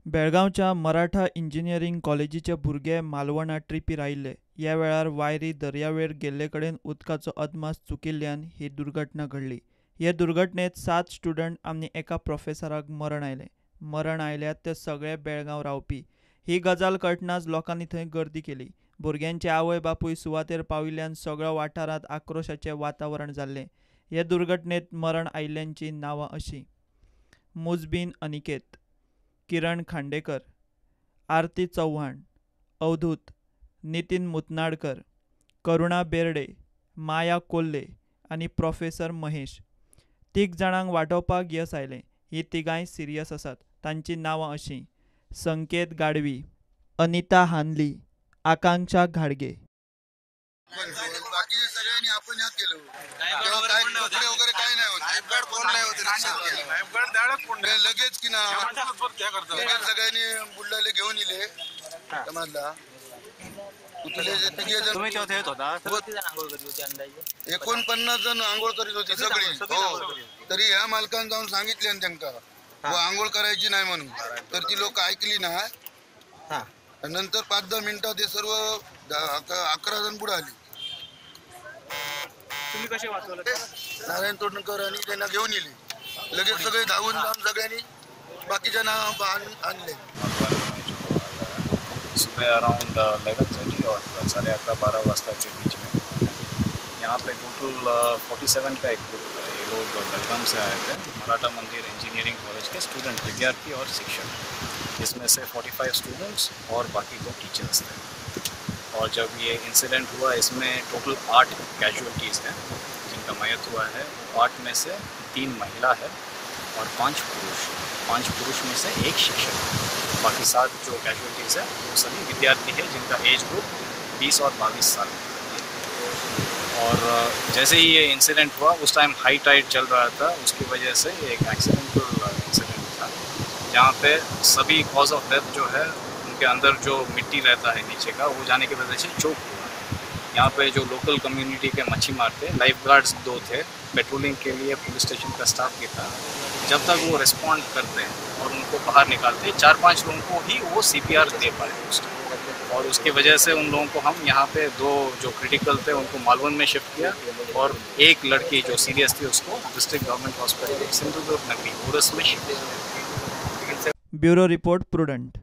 बेळगांवच्या Maratha engineering कॉलेजीचे भुरगे मालवणा ट्रिपीर आयिल्ले. ह्या वेळार वायरी दर्यावेळेर गेल्ले कडेन उदकाचो अदमास चुकिल्ल्यान ही दुर्घटना घडली. हे दुर्घटनेत 7 स्टुडंट आनी एका प्रोफेसराक मरण आयलें. मरण आयल्यात ते सगळे बेळगांव रावपी. ही गजाल कळटनाच लोकांनी थंय गर्दी केली. भुरग्यांचे आवय बापूय सुवातेर पाविल्ल्यान सगळ्या वाठारांत आक्रोशाचें वातावरण जाल्लें. हे दुर्घटनेत मरण आयिल्ल्यांची नांवां अशीं: मुजबीन अनिकेत, किरण खांडेकर, आरती चव्हाण, अवधूत, नितीन मुतनाडकर, करुणा बेर्डे, माया कोल्हे आनी प्रोफेसर महेश. 3 जाणांक वाटावपाक यश आयलें. ही तिगांय सिरियस आसात. तांची नांवां अशीं: संकेत गाडवी, अनिता हानली, आकांक्षा घाडगे. बाकी सगळ्यांनी आपण ह्यात केलं तेव्हा काय कपडे वगैरे काय नाही होत. लाईफगार्ड कोण नाही होते लगेच की ना लगेच सगळ्यांनी बुलढाण्याला घेऊन इले समाजला. 49 जण आंघोळ करीत होती सगळी. हो, तरी ह्या मालकानं जाऊन सांगितले त्यांना आंघोळ करायची नाही म्हणून, तर ती लोक ऐकली ना. नंतर 5-10 मिनिटात ते सर्व 11 जण बुडाली. तुम्ही कसे वाचवलं? नारायण तोडणकर आणि त्यांना घेऊन येले. लगेच सगळे धावून जाऊन सगळ्यांनी बाकीच्यांना आणले. सुबह अराउंड 11:30 और 11:30-12 वाजता के बीच में यहाँ पे टोटल 47 का एक ग्रुप है. ये लोग बेलगाम से आए थे. मराठा मंदिर इंजीनियरिंग कॉलेज के स्टूडेंट, विद्यार्थी और शिक्षक. इसमें से 45 स्टूडेंट्स और बाकी 2 टीचर्स थे. और जब ये इंसिडेंट हुआ इसमें टोटल 8 कैजुअलिटीज़ हैं जिनका मयत हुआ है. 8 में से 3 महिला है और 5 पुरुष. 5 पुरुष में से 1 शिक्षक. बाकी 7 जो कैजुअलिटीज़ है वो सभी विद्यार्थी है जिनका एज ग्रुप 20 और 22 साल. और जैसे ही ये इंसिडेंट हुआ उस टाइम हाई टाइड चल रहा था. उसकी वजह से ये एक एक्सीडेंटल इंसिडेंट था जहाँ पे सभी कॉज ऑफ डेथ जो है के अंदर जो मिट्टी रहता है नीचे का वो जाने की वजह से चोक हुआ. यहाँ पे जो लोकल कम्युनिटी के मच्छी मारते, लाइफ गार्ड्स 2 थे, पेट्रोलिंग के लिए पुलिस स्टेशन का स्टाफ भी था. जब तक वो रिस्पॉन्ड करते हैं और उनको बाहर निकालते, 4-5 लोगों को ही वो CPR दे पाए उस टाइम. और उसकी वजह से उन लोगों को हम यहाँ पे 2 जो क्रिटिकल थे उनको मालवन में शिफ्ट किया और एक लड़की जो सीरियस थी उसको डिस्ट्रिक्ट गवर्नमेंट हॉस्पिटल सिंधुदुर्ग नगरी ओरस में शिफ्ट किया. Bureau report, prudent.